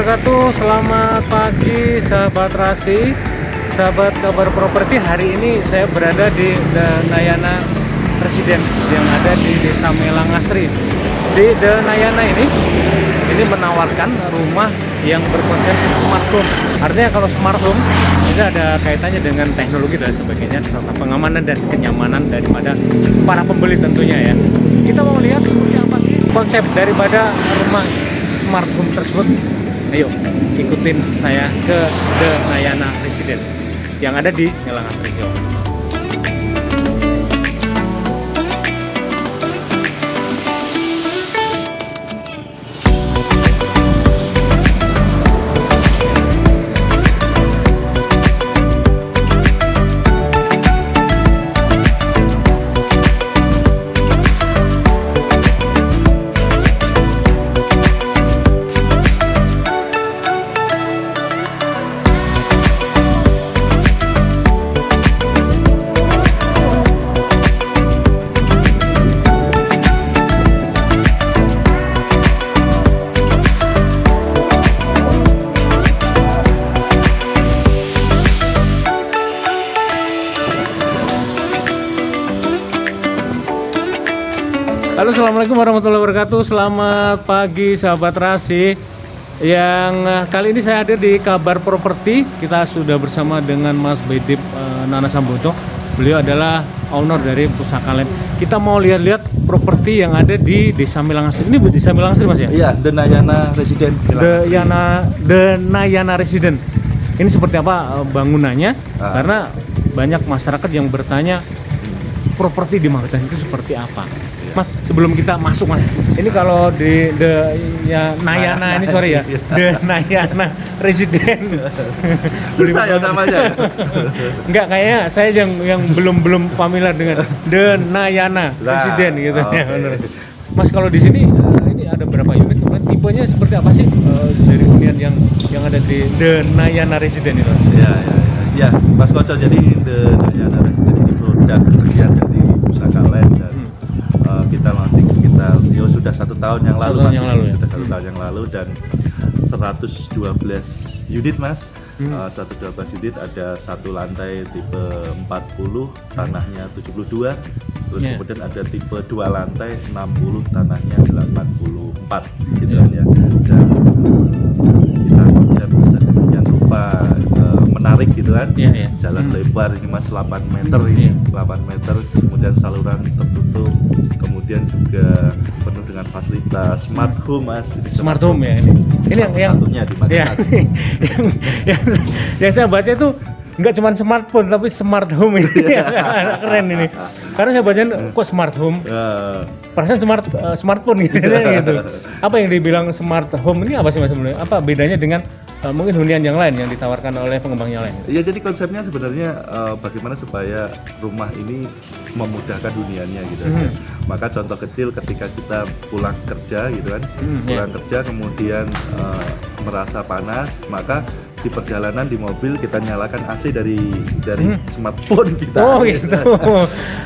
wabarakatuh. Selamat pagi sahabat Rasi, sahabat kabar properti. Hari ini saya berada di The Nayana Residen yang ada di Desa Melangasri. Di The Nayana ini menawarkan rumah yang berkonsep smart home. Artinya kalau smart home ini ada kaitannya dengan teknologi dan sebagainya, serta pengamanan dan kenyamanan daripada para pembeli tentunya ya. Kita mau lihat seperti apa sih konsep daripada rumah smart home tersebut. Ayo ikutin saya ke The Nayana Residen yang ada di Melangasri. Halo, assalamualaikum warahmatullahi wabarakatuh. Selamat pagi sahabat Rasi. Yang kali ini saya hadir di Kabar Properti. Kita sudah bersama dengan Mas Bedip Nana Samboto. Beliau adalah owner dari Pusaka Land. Kita mau lihat-lihat properti yang ada di Desa Melangasri. Ini Desa Melangasri Mas ya? Iya, The Nayana Residen. The Nayana Residen. Ini seperti apa bangunannya? Karena banyak masyarakat yang bertanya properti di Magetan itu seperti apa. Mas, sebelum kita masuk Mas, ini kalau di Nayana ini sorry ya, The Nayana Residen. Susah ya namanya. Enggak, kayaknya saya yang belum familiar dengan The Nayana Residen gitu ya. Benar. Mas, kalau di sini ini ada berapa unit? Kemudian tipenya seperti apa sih dari hunian yang ada di The Nayana Residen itu? Ya, Mas Koco. Jadi The Nayana Residen ini produk sekian dari Pusaka Land dan kita launching sekitar sudah 1 tahun yang lalu Mas. Sudah 1 tahun yang lalu dan 112 unit Mas. 112 unit, ada satu lantai tipe 40, tanahnya 72. Terus kemudian ada tipe 2 lantai 60, tanahnya 84 gitu kan ya. Dan kita konsep sedemikian rupa menarik gitu kan. Jalan lebar ini Mas, 8 meter ini. 8 meter, kemudian saluran tertutup, kemudian juga penuh dengan fasilitas smart home Mas. Smart home ya ini. Ini yang satunya di Magetan. Yang saya baca itu nggak cuma smartphone tapi smart home ini. Keren ini. Karena saya baca kok smart home. Perasaan smartphone gitu. Apa yang dibilang smart home ini apa sih Mas sebenarnya? Apa bedanya dengan mungkin hunian yang lain yang ditawarkan oleh pengembang yang lain? Ya, jadi konsepnya sebenarnya bagaimana supaya rumah ini memudahkan huniannya gitu ya. Maka contoh kecil ketika kita pulang kerja gitu kan, pulang kerja kemudian merasa panas, maka di perjalanan di mobil kita nyalakan AC dari smartphone kita. Oh gitu.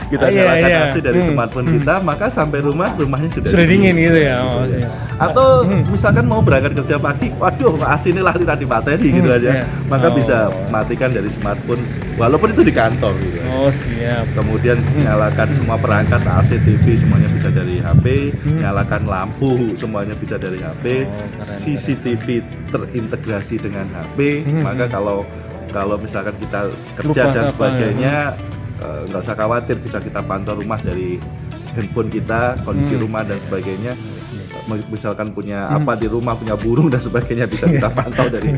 Kita nyalakan AC dari smartphone kita, maka sampai rumahnya sudah dingin gitu ya. Atau misalkan mau berangkat kerja pagi, waduh AC ini lali tadi materi gitu aja. Maka bisa matikan dari smartphone walaupun itu di kantor gitu. Oh, siap. Kemudian nyalakan semua perangkat AC, TV semuanya bisa dari HP, nyalakan lampu semuanya bisa dari HP, CCTV terintegrasi dengan HP. Maka kalau misalkan kita kerja dan sebagainya, nggak usah khawatir, bisa kita pantau rumah dari handphone kita, kondisi rumah dan sebagainya. Misalkan punya apa di rumah, punya burung dan sebagainya, bisa kita pantau dari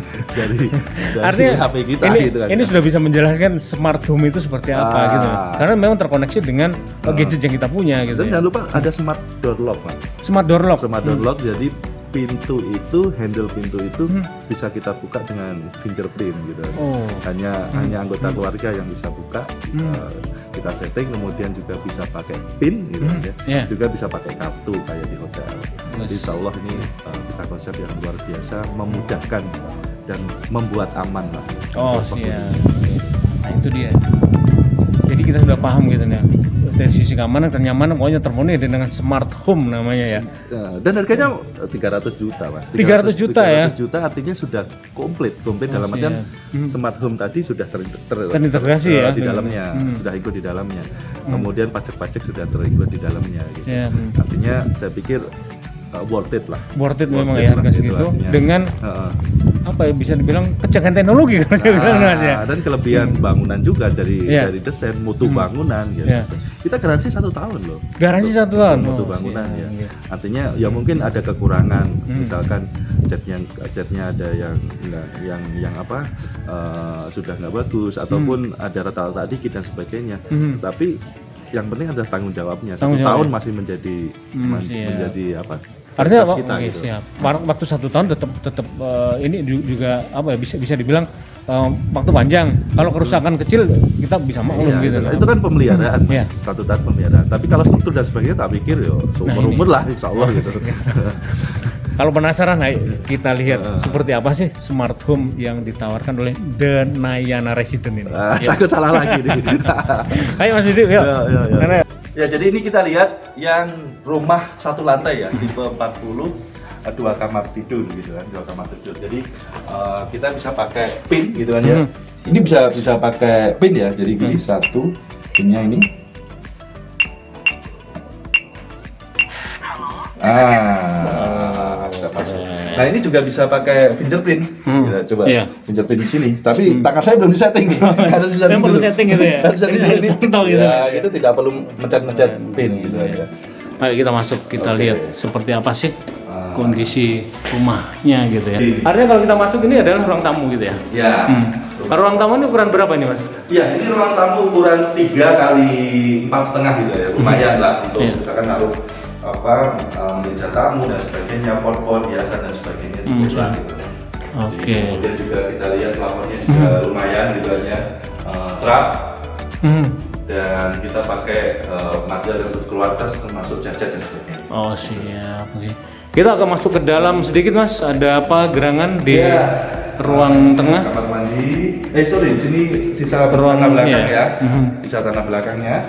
artinya, HP kita gitu kan. Ini sudah bisa menjelaskan smart home itu seperti apa gitu. Karena memang terkoneksi dengan gadget yang kita punya gitu. Dan jangan lupa ada smart door lock, Pak. Smart door lock. Smart door lock, jadi handle pintu itu bisa kita buka dengan fingerprint gitu. Hanya anggota keluarga yang bisa buka. Kita setting, kemudian juga bisa pakai pin gitu ya. Juga bisa pakai kartu kayak di hotel. Jadi insya Allah ini kita konsep yang luar biasa, memudahkan dan membuat aman lah. Oh siap. Nah itu dia. Jadi kita sudah paham gitu ya. dari sisi keamanan dan nyamanan pokoknya terpenuhi dengan smart home namanya ya. Dan harganya 300 juta Mas. 300 juta ya. 300 juta artinya sudah komplit dalam artian smart home tadi sudah terintegrasi ya di dalamnya, sudah ikut di dalamnya. Kemudian pajak-pajak sudah terikut di dalamnya gitu. Artinya saya pikir worth it lah. Worth it memang ya harga segitu dengan apa ya bisa dibilang kecanggihan teknologi kan ya. Dan kelebihan bangunan juga dari desain mutu bangunan gitu. Kita garansi 1 tahun loh. Garansi 1 tahun mutu bangunan ya. Artinya ya mungkin ada kekurangan, misalkan catnya ada yang apa sudah nggak bagus ataupun ada retak-retak dikit dan sebagainya. Tapi yang penting adalah tanggung jawabnya. 1 tahun masih menjadi apa? Artinya kita, gitu. Siap. Waktu 1 tahun tetap ini juga apa ya bisa dibilang waktu panjang. Kalau kerusakan kecil kita bisa maklum gitu. Itu kan pemeliharaan, 1 tahun pemeliharaan. Tapi kalau struktur dan sebagainya tak pikir seumur-umur lah insya Allah gitu. Kalau penasaran, kita lihat seperti apa sih smart home yang ditawarkan oleh The Nayana Residence ini. Takut salah lagi nih. Ayo Mas Didi, yuk. Ya, jadi ini kita lihat yang rumah 1 lantai ya, tipe 40, 2 kamar tidur gitu kan, 2 kamar tidur. Jadi kita bisa pakai pin gitu kan ya. Ini bisa pakai pin ya. Jadi gini, 1 pinnya ini. Nah ini juga bisa pakai fingerprint. Coba fingerprint di sini. Tapi tangan saya belum disetting nih. Harus disetting perlu setting gitu ya. Harus setting ini. Gitu. Ya, gitu tidak perlu mencet-mencet pin gitu aja. Ayo kita masuk, kita lihat seperti apa sih kondisi rumahnya gitu ya. Artinya kalau kita masuk ini adalah ruang tamu gitu ya. Ya. Ruang tamu ini ukuran berapa ini Mas? Iya, ini ruang tamu ukuran 3 kali 4,5 gitu ya. Lumayan lah untuk misalkan naruh meja tamu dan sebagainya, pot-pot hiasan dan sebagainya gitu. Oke. Kemudian juga kita lihat plafonnya juga lumayan gitu aja, trap. Dan kita pakai material untuk keluarga termasuk cacat dan sebagainya. Oh siap. Kita akan masuk ke dalam sedikit Mas. Ada apa gerangan di ruang tengah? Kamar mandi. Di sini sisa tanah belakang ya. Sisa tanah belakangnya.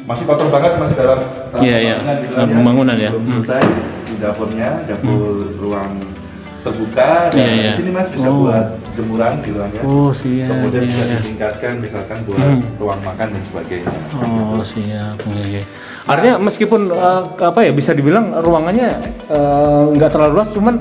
Masih kotor banget, masih dalam pembangunan ya. Belum selesai. Di dapurnya, dapur ruang terbuka. Dan di sini Mas bisa buat jemuran di ruangnya. Oh siap. Kemudian bisa ditingkatkan misalkan buat ruang makan dan sebagainya. Oh siap. Artinya meskipun bisa dibilang ruangannya nggak terlalu luas, cuman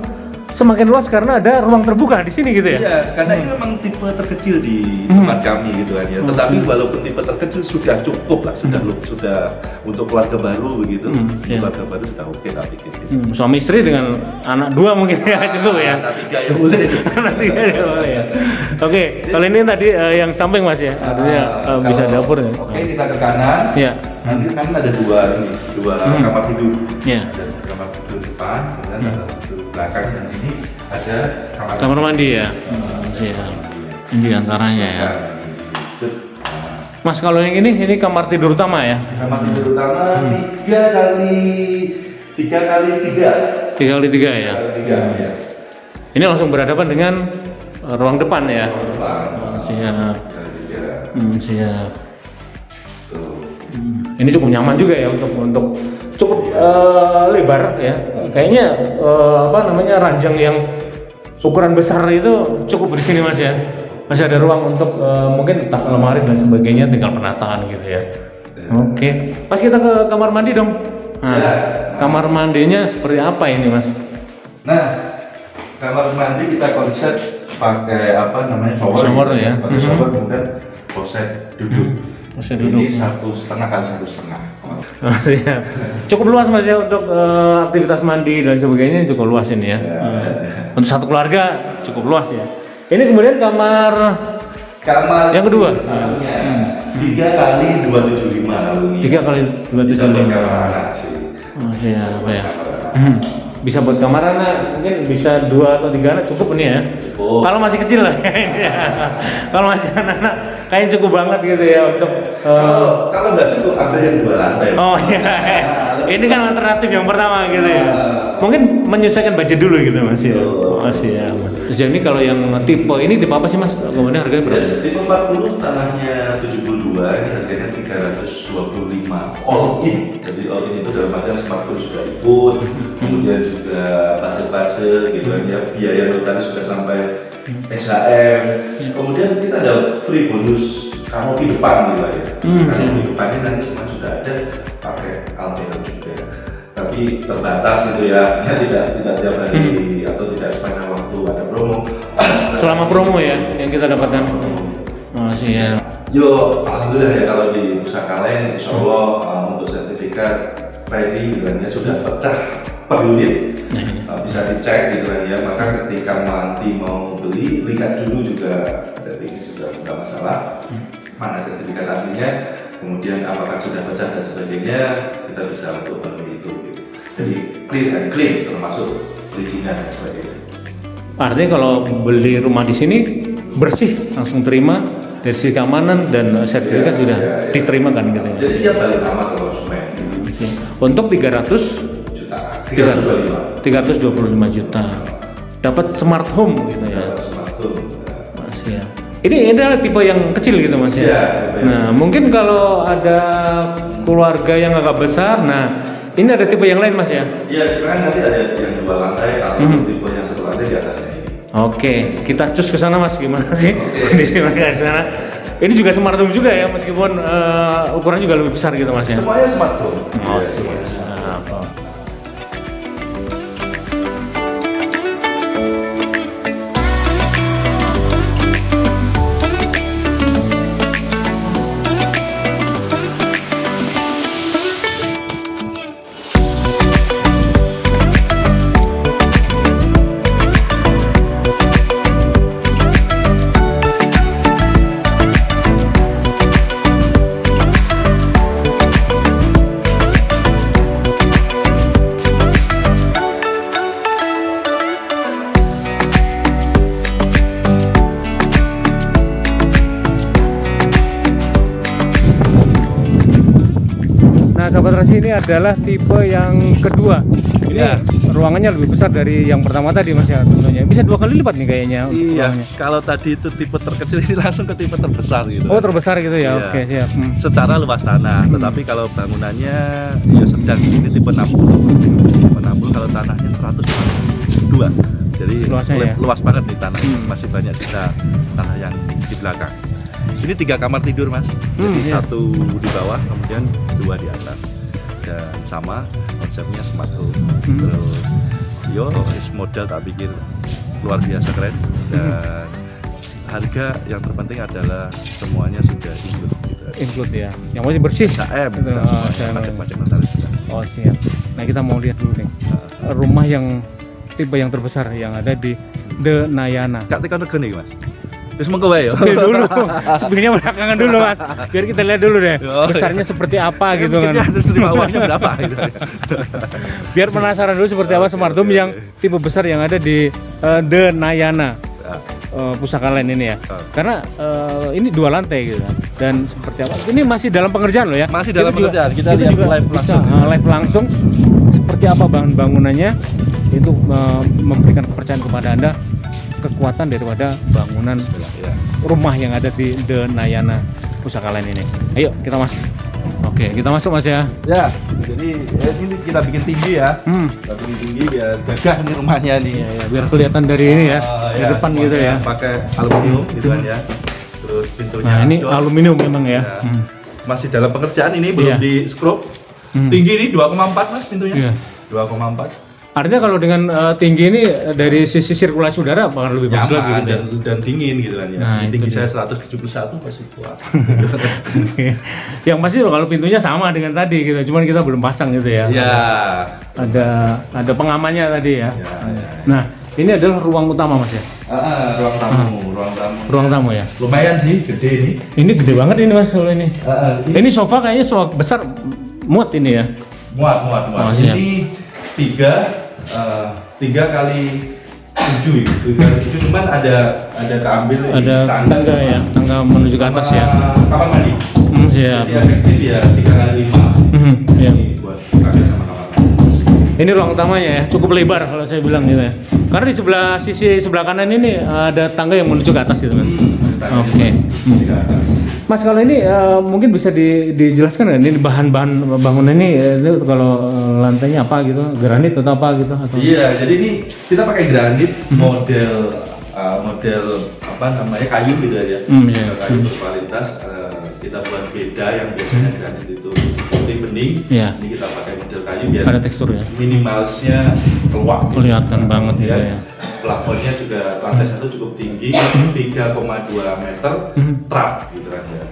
semakin luas karena ada ruang terbuka di sini gitu ya? Iya, karena ini memang tipe terkecil di tempat kami gitu kan ya. Tetapi walaupun tipe terkecil sudah cukup lah, sudah untuk keluarga baru begitu. Keluarga baru sudah oke lah pikir. Suami istri dengan anak 2 mungkin ya cukup ya? Anak 3 ya boleh. Anak 3 ya boleh ya. Oke, kalau ini tadi yang samping Mas ya, artinya bisa dapur ya. Oke, kita ke kanan. Iya. Nanti kan ada 2 kamar tidur. Iya. Ada kamar tidur depan dan ada tidur belakang, dan sini ada kamar mandi ya. Ini diantaranya ya. Mas kalau yang ini kamar tidur utama ya? Kamar tidur utama 3 kali 3 ya. Ini langsung berhadapan dengan ruang depan ya. Siap. Siap. Ini cukup nyaman juga ya untuk cukup lebar ya. Kayaknya ranjang yang ukuran besar itu cukup di sini Mas ya. Masih ada ruang untuk mungkin lemari dan sebagainya, tinggal penataan gitu ya. Oke. Mas kita ke kamar mandi dong. Nah, kamar mandinya seperti apa ini Mas? Nah, kamar mandi kita konsep pakai shower ya. Pakai shower, kemudian kloset duduk. Ini 1,5 kali 1,5. Cukup luas Mas ya untuk aktivitas mandi dan sebagainya, cukup luas ini ya. Untuk satu keluarga cukup luas ya. Ini kemudian kamar yang kedua. 3 kali 275. 3 kali 275. Siap ya. Bisa buat kamar anak, mungkin bisa 2 atau 3 anak cukup ini ya. Kalau masih kecil lah ini ya. Kalau masih anak-anak kayaknya cukup banget gitu ya untuk kalau nggak cukup ada yang 2 lantai. Oh iya. Ini kan alternatif yang pertama gitu ya. Mungkin menyesuaikan budget dulu gitu Mas ya. Masih ya. Sejauh ini kalau yang tipe ini tipe apa sih Mas? Kemudian harganya berapa? Tipe 40 tanahnya 72, ini harganya 325 all in. Jadi all in itu dalam artian smartphone sudah ikut, kemudian juga pajak-pajak gitu kan ya, biaya notaris sudah sampai SHM. Kemudian kita ada free bonus kanopi depan gitu ya. Kanopi depannya nanti semua sudah ada, pakai Alteon juga. Tapi terbatas gitu ya, tidak tiap hari atau tidak sepanjang waktu ada promo. Selama promo ya yang kita dapatkan. Masih ya. Yo, alhamdulillah ya kalau di Pusaka Land, insya Allah untuk sertifikat ready gitu kan ya sudah pecah per unit. Bisa dicek gitu kan ya. Maka ketika nanti mau beli, lihat dulu juga sertifikat sudah tidak masalah. Mana sertifikat aslinya, kemudian apakah sudah pecah dan sebagainya, kita bisa untuk membeli itu gitu. Jadi clear and clean termasuk perizinan dan sebagainya. Artinya kalau beli rumah di sini bersih, langsung terima dari sisi keamanan dan sertifikat sudah diterima kan gitu ya. Jadi siap balik nama ke konsumen. Untuk 300 juta, 325 juta. Dapat smart home gitu ya. Smart home. Mas ya. Ini adalah tipe yang kecil gitu Mas ya. Nah, mungkin kalau ada keluarga yang agak besar, nah ini ada tipe yang lain Mas ya? Iya, sekarang nanti ada yang 2 lantai atau tipe yang 1 lantai di atasnya ini. Oke, kita cus ke sana Mas, gimana sih kondisi mereka di sana? Ini juga smart home juga ya, meskipun ukurannya juga lebih besar gitu Mas ya? Semuanya smart home. Oh, Sahabat Rasi, ini adalah tipe yang kedua. Ini ya, ruangannya lebih besar dari yang pertama tadi Mas ya tentunya. Bisa 2 kali lipat nih kayaknya. Iya. Kalau tadi itu tipe terkecil, ini langsung ke tipe terbesar gitu. Oh, terbesar gitu ya. Iya. Oke, siap. Secara luas tanah, tetapi kalau bangunannya ya sedang, ini tipe 60. Tipe 60 kalau tanahnya 142. Jadi luas banget nih tanah. Masih banyak sisa tanah yang di belakang. Ini 3 kamar tidur Mas, jadi 1 di bawah, kemudian 2 di atas, dan sama konsepnya smart home. Terus yo model tak pikir luar biasa keren, dan harga yang terpenting adalah semuanya sudah include gitu. Include ya, yang masih bersih. SHM, pajak notaris juga. Oh siap. Nah kita mau lihat dulu nih rumah yang tipe yang terbesar yang ada di The Nayana. Kak tekan rego nih Mas. Terus mau kowe ya? Dulu, sebenarnya belakangan dulu Mas, biar kita lihat dulu deh besarnya seperti apa gitu kan. Harus terima uangnya berapa gitu. Biar penasaran dulu seperti apa smart home yang tipe besar yang ada di The Nayana Pusaka Land ini ya. Karena ini 2 lantai gitu kan. Dan seperti apa? Ini masih dalam pengerjaan loh ya. Masih dalam pengerjaan. Kita lihat live langsung. Live langsung seperti apa bangunannya, itu memberikan kepercayaan kepada Anda kekuatan daripada bangunan rumah yang ada di The Nayana Pusaka Land ini. Ayo kita masuk. Oke, kita masuk Mas ya. Ya, jadi ini kita bikin tinggi ya. Kita bikin tinggi biar gagah nih rumahnya nih. Ya, biar kelihatan dari ini ya, di depan gitu ya. Pakai aluminium gitu kan ya. Terus pintunya. Nah, ini aluminium memang ya. Masih dalam pengerjaan ini, belum di scrub. Tinggi nih 2,4 Mas pintunya. 2,4. Artinya kalau dengan tinggi ini dari sisi sirkulasi udara bakal lebih bagus lagi gitu dan dingin gitu kan ya. Nah, tinggi saya 171 masih kuat. Yang pasti kalau pintunya sama dengan tadi gitu, cuman kita belum pasang gitu ya. Iya. Ada pengamannya tadi ya. Nah, ini adalah ruang utama Mas ya. Ruang tamu, ruang tamu ya. Lumayan sih, gede ini. Ini gede banget ini Mas kalau ini. Ini sofa kayaknya sofa besar muat ini ya. Muat. Oh, ini 3 kali 7 itu. 3 kali 7 cuman ada keambil ada tangga ya, tangga menuju ke atas ya. Kamar mandi. Siap. Jadi efektif ya 3 kali 5. Iya. Buat pakai sama Ini ruang utamanya ya, cukup lebar kalau saya bilang gitu ya. Karena di sisi sebelah kanan ini ada tangga yang menuju ke atas gitu kan. Oke. Mas, kalau ini mungkin bisa dijelaskan nggak ini bahan-bahan bangunan ini kalau lantainya apa gitu, granit atau apa gitu? Atau? Iya, jadi ini kita pakai granit model apa namanya kayu gitu aja. Kayu berkualitas. Kita buat beda yang biasanya granit itu putih bening. Ini kita pakai model kayu biar ada teksturnya. Minimalnya keluar. Kelihatan banget ya. Plafonnya juga lantai 1 cukup tinggi, 3,2 meter, trap gitu kan ya.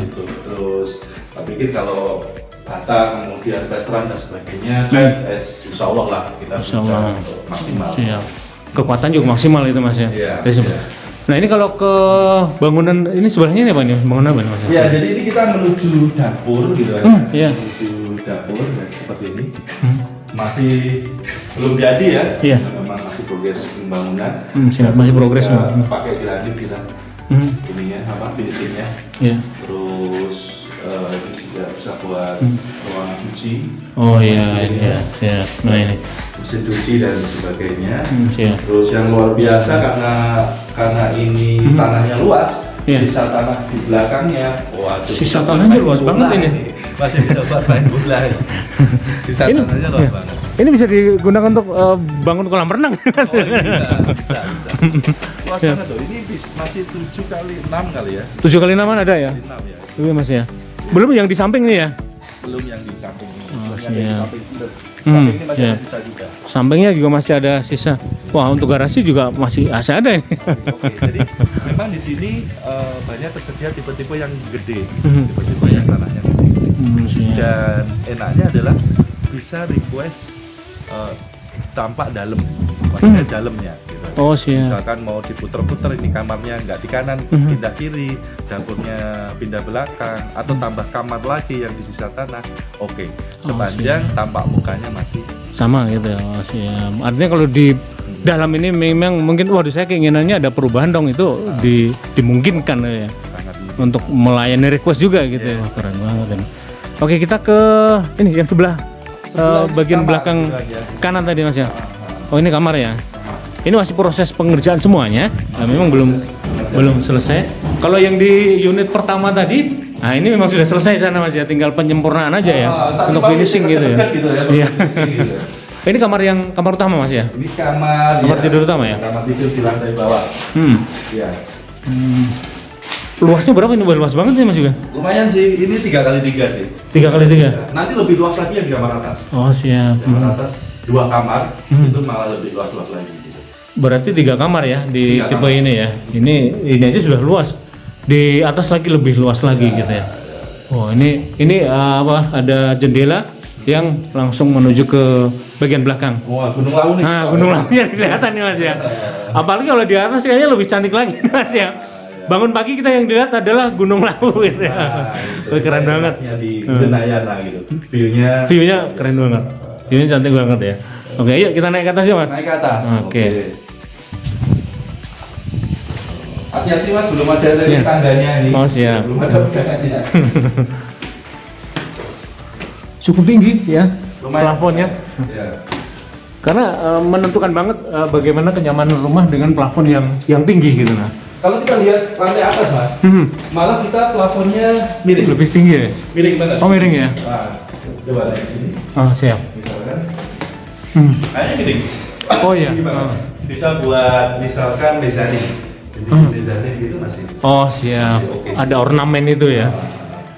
Gitu. Terus saya pikir kalau bata kemudian restoran dan sebagainya, insya Allah lah kita bisa maksimal. Kekuatan juga maksimal itu Mas ya. Nah ini kalau ke bangunan ini sebelahnya ini apa nih? Bangunan apa Mas? Ya, jadi ini kita menuju dapur gitu kan. Menuju dapur seperti ini. Masih belum jadi ya. Memang masih progres pembangunan. Masih progres. Pakai granit kita. Ininya apa finishingnya. Terus ini juga bisa buat ruang cuci. Nah ini mesin cuci dan sebagainya. Terus yang luar biasa karena ini tanahnya luas. Sisa tanah di belakangnya. Sisa tanahnya luas banget ini. Masih bisa buat main bola. Sisa tanahnya luas banget. Ini bisa digunakan untuk bangun kolam renang. Bisa. Luas banget tuh. Ini masih 7x6 kali ya. 7x6 ada ya? 6 ya. Iya Mas ya. Belum yang di samping nih ya? Belum yang di samping ini. Samping ini masih bisa juga. Sampingnya juga masih ada sisa. Wah, untuk garasi juga masih ada ini. Jadi memang di sini banyak tersedia tipe-tipe yang gede, tipe-tipe yang tanahnya gede. Dan enaknya adalah bisa request tampak dalam, maksudnya dalamnya. Gitu. Misalkan mau diputer-puter ini kamarnya nggak di kanan, pindah kiri, dapurnya pindah belakang, atau tambah kamar lagi yang di sisa tanah. Sepanjang tampak mukanya masih sama gitu ya. Artinya kalau di dalam ini memang mungkin saya keinginannya ada perubahan dong, itu dimungkinkan ya. Untuk melayani request juga gitu ya. Keren banget. Oke, kita ke ini yang sebelah bagian belakang kanan tadi Mas ya. Oh, ini kamar ya. Ini masih proses pengerjaan semuanya. Memang belum selesai. Kalau yang di unit pertama tadi, nah ini memang sudah selesai sana Mas ya, tinggal penyempurnaan aja ya untuk finishing gitu ya. Ini kamar utama Mas ya? Ini kamar tidur utama ya? Kamar tidur di lantai bawah. Luasnya berapa ini? Luas banget nih Mas juga? Lumayan sih, ini 3x3 sih. 3x3? Nanti lebih luas lagi yang di kamar atas. Siap. Kamar atas 2 kamar, itu malah lebih luas lagi gitu. Berarti 3 kamar ya di tipe ini ya? Ini aja sudah luas. Di atas lagi lebih luas lagi gitu ya? Ini ada jendela yang langsung menuju ke bagian belakang. Gunung Lawu nih. Gunung Lawu yang kelihatan nih Mas ya. Apalagi kalau di atas kayaknya lebih cantik lagi Mas ya. Bangun pagi kita yang dilihat adalah Gunung Lawu gitu ya. Keren banget. Di Denayana gitu. View-nya keren banget. View-nya cantik banget ya. Oke, yuk kita naik ke atas ya Mas. Naik ke atas. Oke. Hati-hati Mas, belum ada dari tangganya ini. Siap. Belum ada tangganya. Cukup tinggi ya plafonnya. Karena menentukan banget bagaimana kenyamanan rumah dengan plafon yang tinggi gitu. Kalau kita lihat lantai atas Mas, malah kita plafonnya miring. Lebih tinggi ya? Miring banget. Miring ya? Coba naik sini. Siap. Misalkan. Kayaknya miring. Iya. Bisa buat misalkan mezanin. Jadi mezanin gitu masih. Siap. Ada ornamen itu ya?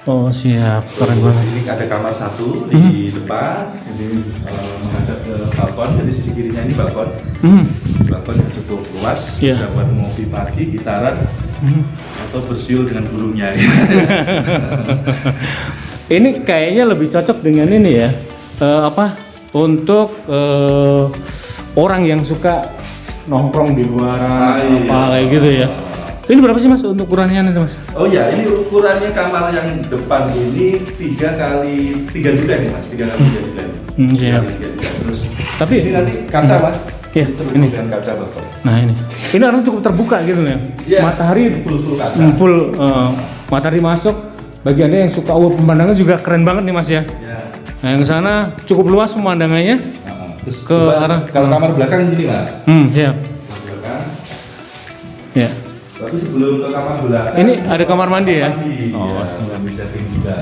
Siap. Keren banget. Ini ada kamar 1 di depan. Ini menghadap ke balkon. Jadi sisi kirinya ini balkon. Balkon yang cukup luas, bisa buat ngopi pagi, gitaran, atau bersiul dengan burungnya. Ini kayaknya lebih cocok dengan ini ya, untuk orang yang suka nongkrong di luar kayak gitu ya. Ini berapa sih Mas untuk ukurannya nih Mas? Ini ukurannya kamar yang depan ini 3x3 juga nih Mas, 3x3 juga. Siap. Terus tapi ini nanti kaca Mas. Iya, ini dengan kaca balkon. Nah ini orang cukup terbuka gitu ya. Matahari full kaca. Matahari masuk. Bagi Anda yang suka pemandangan juga keren banget nih Mas ya. Nah yang sana cukup luas pemandangannya. Terus ke arah kalau kamar belakang sini Mas. Siap. Kamar belakang. Ya. Tapi sebelum ke kamar belakang. Ini ada kamar mandi ya? Mandi. Oh, Ya, siap. bisa juga.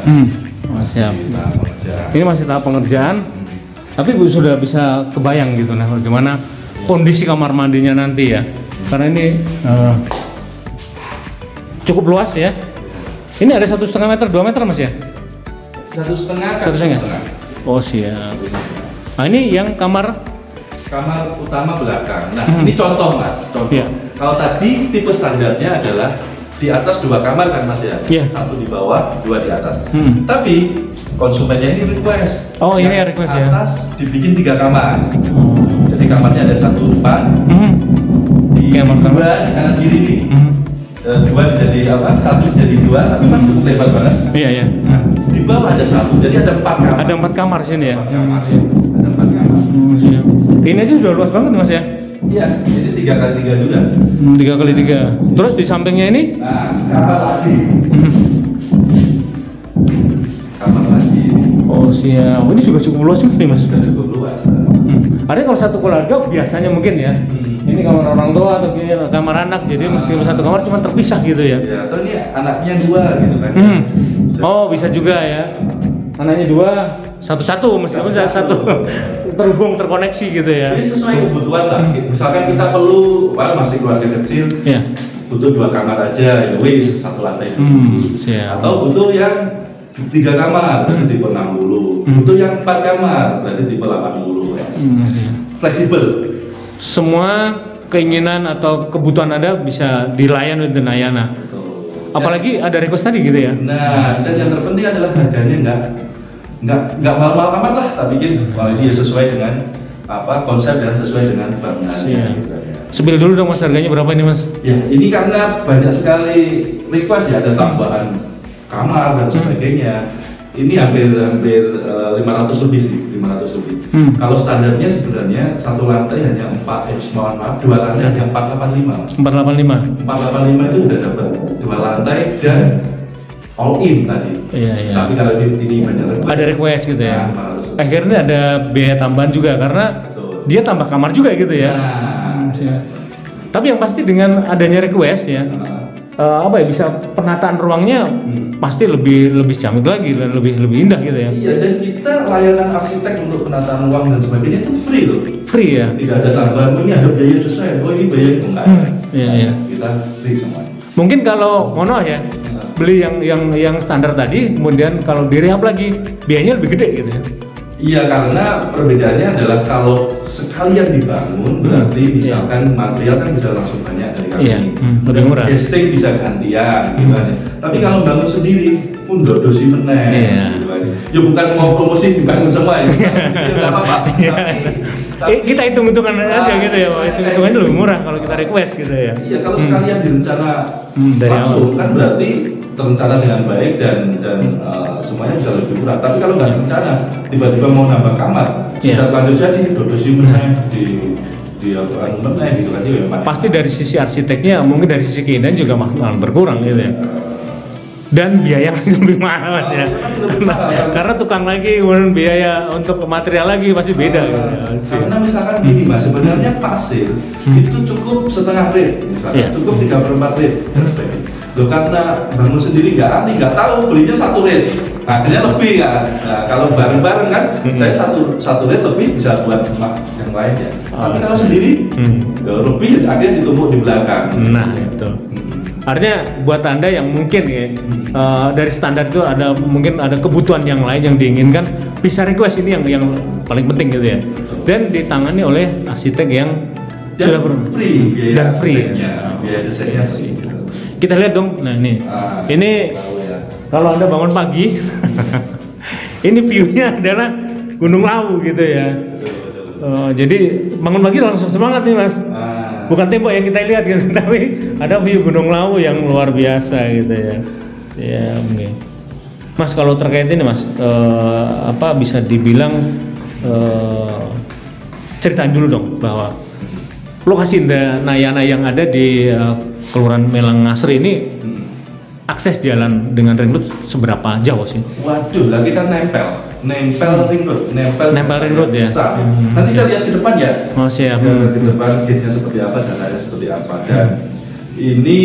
Oh, siap. Nah, pengerjaan. Ini masih tahap pengerjaan. Tapi Bu sudah bisa kebayang gitu nah bagaimana kondisi kamar mandinya nanti ya. Karena ini cukup luas ya. Ini ada 1,5 meter, 2 meter Mas ya? 1,5 1,5. Oh siap. Nah ini yang kamar utama belakang. Nah, ini contoh Mas, contoh. Iya. Kalau tadi tipe standarnya adalah di atas 2 kamar kan Mas ya? Iya. 1 di bawah, 2 di atas. Tapi konsumennya ini request. Oh, ini ya request ya. Atas dibikin 3 kamar. Jadi kamarnya ada 1 depan, di Kamar 2 di kanan kiri nih. 2 jadi apa? 1 jadi 2, tapi kan cukup lebar banget. Iya ya. Nah, di bawah ada 1, jadi ada 4 kamar. Ada 4 kamar sini ya. 4 kamar. Ada 4 kamar. Siap. Ini aja sudah luas banget Mas ya. Iya, jadi 3x3 juga. 3x3. Terus di sampingnya ini? Nah, kamar lagi. Kamar lagi. Oh siap. Ini juga cukup luas juga nih Mas. Sudah cukup luas. Ada kalau satu keluarga biasanya mungkin ya. Ini kamar orang tua atau gini, kamar anak. Jadi meskipun satu kamar cuma terpisah gitu ya. Ya, atau ini anaknya 2 gitu kan. Oh bisa juga ya. Anaknya 2, satu-satu meskipun satu terhubung terkoneksi gitu ya. Ini sesuai kebutuhan lah. Misalkan kita perlu, masih keluarga kecil, Iya. butuh 2 kamar aja, ya wis 1 lantai. Siap. Atau butuh yang 3 kamar, berarti tipe 60. Butuh yang 4 kamar, berarti tipe 80. Fleksibel. Semua keinginan atau kebutuhan Anda bisa dilayani oleh Dhanayana. Apalagi ada request tadi gitu ya. Nah, dan yang terpenting adalah harganya nggak mahal-mahal amat lah, tapi ini ya sesuai dengan apa konsep dan sesuai dengan bangunannya. Siap. Gitu, ya. Spill dulu dong Mas, harganya berapa ini Mas? Ya, ini karena banyak sekali request ya, ada tambahan kamar dan sebagainya. Ini hampir 500 lebih sih, 500 lebih. Kalau standarnya sebenarnya 1 lantai hanya 2 lantai hanya 485. 485. 485 itu udah dapat 2 lantai dan all in tadi. Iya. Tapi kalau ini banyak request. Ada request gitu ya. Nah, 500. Akhirnya ada biaya tambahan juga karena Betul. dia tambah kamar juga gitu ya. Nah, Tapi yang pasti dengan adanya request ya, bisa penataan ruangnya pasti lebih ciamik lagi dan lebih indah gitu ya. Iya, dan kita layanan arsitek untuk penataan ruang dan sebagainya itu free loh. Free ya. Tidak ada tambahan, ini ada biaya desain, ini biaya itu enggak ada. Iya. Kita free semua. Mungkin kalau mono ya beli yang standar tadi, kemudian kalau direhab lagi biayanya lebih gede gitu ya. Iya, karena perbedaannya adalah kalau sekalian dibangun berarti misalkan material kan bisa langsung banyak dari kami. Iya, lebih murah. Casting bisa gantian gitu kan. Tapi kalau bangun sendiri pun dodosi meneh gitu kan. Ya bukan mau promosi dibangun semua ya. Enggak apa-apa. Tapi Kita hitung-hitungan aja gitu ya. Hitung-hitungannya lebih murah kalau kita request gitu ya. Iya, kalau sekalian direncana dari langsung kan berarti terencana dengan baik dan semuanya bisa lebih murah. Tapi kalau nggak rencana, tiba-tiba mau nambah kamar, sudah lanjut jadi dodosi meneh di apa meneh gitu kan ya. Pasti dari sisi arsiteknya, mungkin dari sisi keindahan juga malah berkurang gitu ya. Dan biaya lebih mahal Mas ya. Karena tukang lagi, kemudian biaya untuk material lagi pasti beda gitu ya. Karena misalkan gini Mas, sebenarnya pasir itu cukup setengah rate, misalkan cukup 3/4 rate dan sebagainya. Loh, karena bangun sendiri nggak ahli, nggak tahu belinya 1 rate, akhirnya lebih kan. Nah, kalau bareng-bareng kan, saya satu rate lebih bisa buat yang lainnya. Tapi kalau sendiri lebih akhirnya ditumpuk di belakang. Nah itu. Artinya buat Anda yang mungkin ya dari standar itu mungkin ada kebutuhan yang lain yang diinginkan, bisa request ini yang paling penting gitu ya. Dan ditangani oleh arsitek yang sudah free dan free. Biaya desainnya. Kita lihat dong. Nah ini kalau Anda bangun pagi, ini view-nya adalah Gunung Lawu gitu ya. Jadi bangun pagi langsung semangat nih Mas. Bukan tembok yang kita lihat gitu, tapi ada view Gunung Lawu yang luar biasa gitu ya. Ya, okay. Mas kalau terkait ini Mas, bisa dibilang ceritain dulu dong bahwa lokasi Dhanayana yang ada di Kelurahan Melang Ngasri ini akses jalan dengan ring road seberapa jauh sih? Waduh, lah kita nempel. nempel ring road, nempel ring road ya. Besar. Nanti kita lihat ke depan ya. Oh siap. Ke depan gate-nya seperti apa, datanya seperti apa, dan ini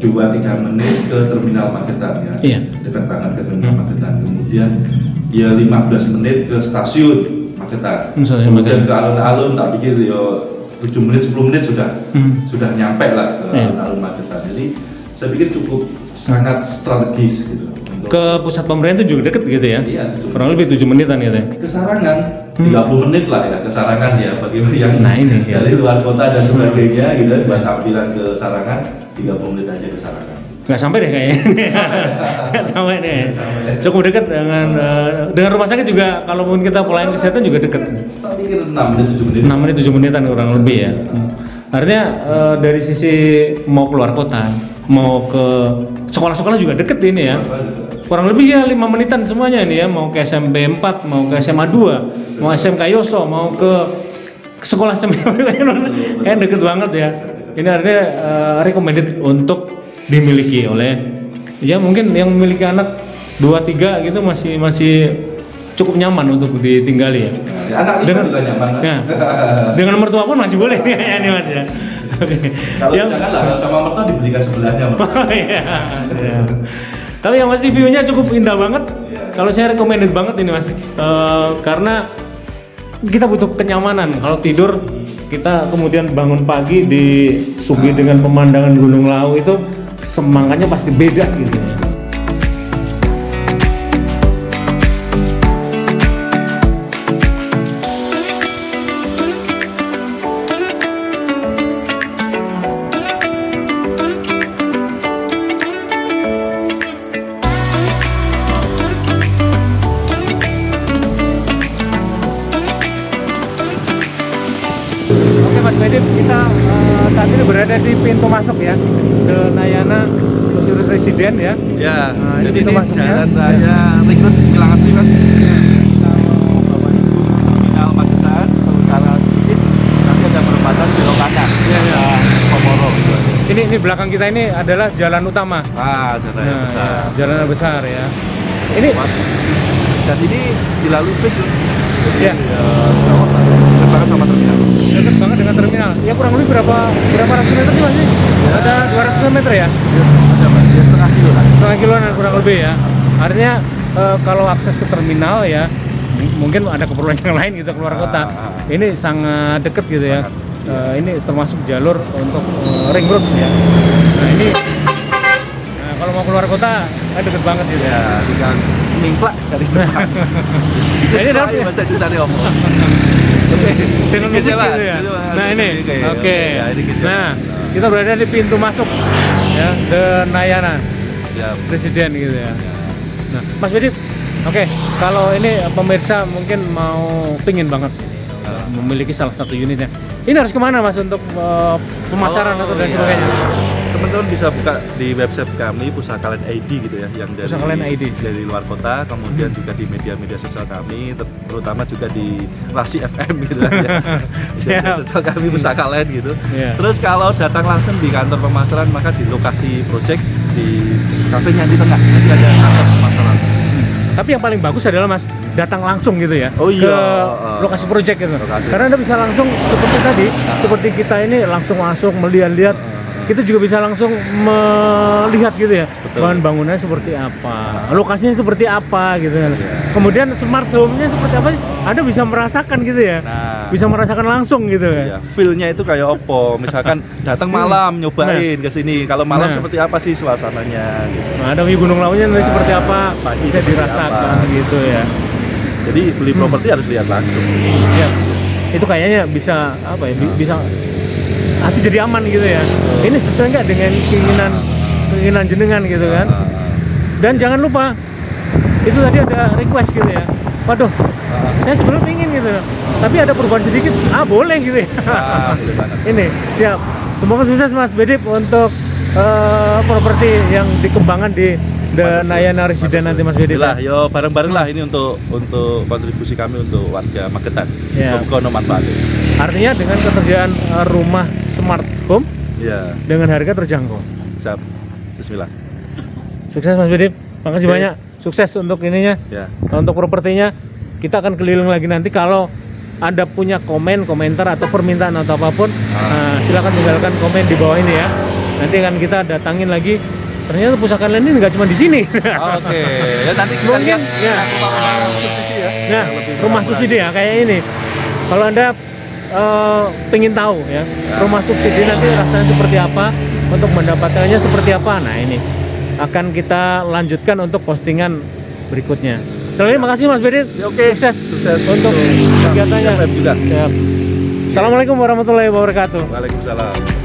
2-3 menit ke terminal Magetan ya. Iya. Dekat banget ke terminal Magetan. Kemudian ya 15 menit ke stasiun Magetan. Kemudian ke alun-alun, tak pikir ya 7 menit 10 menit sudah nyampe lah ke alun-alun Magetan. Jadi saya pikir cukup sangat strategis gitu. Ke pusat pemerintahan itu juga deket gitu ya? Iya, kurang lebih 7 menitan gitu ya? Ke Sarangan 30 menit lah ya, ke Sarangan ya bagi yang dari luar kota dan sebagainya gitu, buat tampilan ke Sarangan 30 menit aja ke Sarangan. Nggak sampai deh kayaknya. Nggak sampai deh. Cukup dekat dengan rumah sakit juga, kalaupun kita pelayanan kesehatan juga dekat. Tak pikir 6 menit 7 menit. 6 menit 7 menitan kurang lebih ya. Artinya dari sisi mau keluar kota, mau ke sekolah-sekolah juga deket ini ya. Kurang lebih ya 5 menitan semuanya ini ya, mau ke SMP 4, mau ke SMA 2, mau SMK Yoso, mau ke sekolah SMA kayak deket banget ya. Ini artinya recommended untuk dimiliki oleh ya mungkin yang memiliki anak 2-3 gitu masih cukup nyaman untuk ditinggali ya. Anak dengan juga nyaman ya, dengan mertua pun masih boleh ya ini Mas ya. Kalau janganlah sama mertua dibelikan sebelahnya. Iya. Tapi yang masih view-nya cukup indah banget. Kalau saya recommended banget ini Mas, karena kita butuh kenyamanan. Kalau tidur kita kemudian bangun pagi disuguhi dengan pemandangan Gunung Lawu itu semangatnya pasti beda gitu ya. Mas Bedip, kita saat ini berada di pintu masuk ya ke Nayana Kursi Presiden ya. Ya, nah, jadi pintu ini masuknya jalan raya Ring Road Kilang Asri Mas. Kalau Bapak Ibu terminal Magetan ke utara sedikit, nanti ada perempatan belok kanan. Iya. Komoro. Ini belakang kita ini adalah jalan utama. Jalan raya besar. Ya, jalan besar ya. Ini Mas, dan ini dilalui bis. Ya. Dekat sama terminal. Dekat banget dengan terminal. Ya kurang lebih berapa ratus meter sih Mas? Ada 200 meter ya? Ada Mas, ya setengah kilo lah. Setengah kiloan kurang lebih ya. Artinya kalau akses ke terminal ya mungkin ada keperluan yang lain gitu keluar kota. Ini sangat dekat gitu ya. Ini termasuk jalur untuk ring road ya. Nah ini kalau mau keluar kota deket banget gitu ya. Tinggal ningklak dari depan. Ini adalah bahasa Indonesia om. dengan musik gitu ya. Nah ini, oke. Nah kita berada di pintu masuk ya ke Nayana Presiden gitu ya. Nah Mas Bedip, oke, kalau ini pemirsa mungkin mau pingin banget memiliki salah satu unitnya, ini harus kemana Mas untuk pemasaran atau dan sebagainya? Teman-teman bisa buka di website kami Pusaka Land ID gitu ya, yang dari luar kota, kemudian juga di media-media sosial kami, terutama juga di Rasi FM gitu ya. Media sosial kami Pusaka Land gitu. Terus kalau datang langsung di kantor pemasaran, maka di lokasi project di kafenya di tengah nanti ada kantor pemasaran. Tapi yang paling bagus adalah Mas datang langsung gitu ya ke lokasi project gitu. Karena Anda bisa langsung seperti tadi, seperti kita ini langsung masuk melihat-lihat. Kita juga bisa langsung melihat gitu ya. Bahan bangunannya seperti apa, lokasinya seperti apa gitu kan. Kemudian smart home-nya seperti apa, Anda bisa merasakan gitu ya. Bisa merasakan langsung gitu ya. Feel-nya itu kayak opo, misalkan datang malam nyobain ke sini. Kalau malam seperti apa sih suasananya gitu. Ada Gunung Launya seperti apa bisa dirasakan gitu ya. Jadi beli properti harus lihat langsung. Iya. Itu kayaknya bisa apa ya? Bisa hati jadi aman gitu ya. Ini sesuai nggak dengan keinginan jenengan gitu kan? Dan jangan lupa itu tadi ada request gitu ya. Waduh, saya sebenarnya ingin gitu, tapi ada perubahan sedikit. Boleh gitu ya. Ini siap. Semoga sukses Mas Bedip untuk properti yang dikembangkan di The Nayana Residen nanti Mas Bedip. Lah, yo bareng-bareng lah ini untuk kontribusi kami untuk warga Magetan. Muga-muga manfaat. Artinya dengan ketersediaan rumah smart home dengan harga terjangkau. Siap. Bismillah. Sukses Mas Bedip. Makasih banyak Sukses untuk ininya, Ya. untuk propertinya. Kita akan keliling lagi nanti kalau ada punya komentar atau permintaan atau apapun, silakan tinggalkan komen di bawah ini ya. Nanti akan kita datangin lagi. Ternyata pusaka lain ini nggak cuma di sini. Oke, ya nanti kita Mungkin, lihat ya. rumah subsidi ya. Nah, Yang lebih rumah murah subsidi ya kayak ini. Kalau Anda pengen tahu ya, rumah subsidi nanti rasanya seperti apa, untuk mendapatkannya seperti apa. Nah, ini akan kita lanjutkan untuk postingan berikutnya. Terima kasih Mas Bedi. Oke, Sukses untuk kegiatannya kegiatannya. juga. Siap. Assalamualaikum warahmatullahi wabarakatuh. Waalaikumsalam.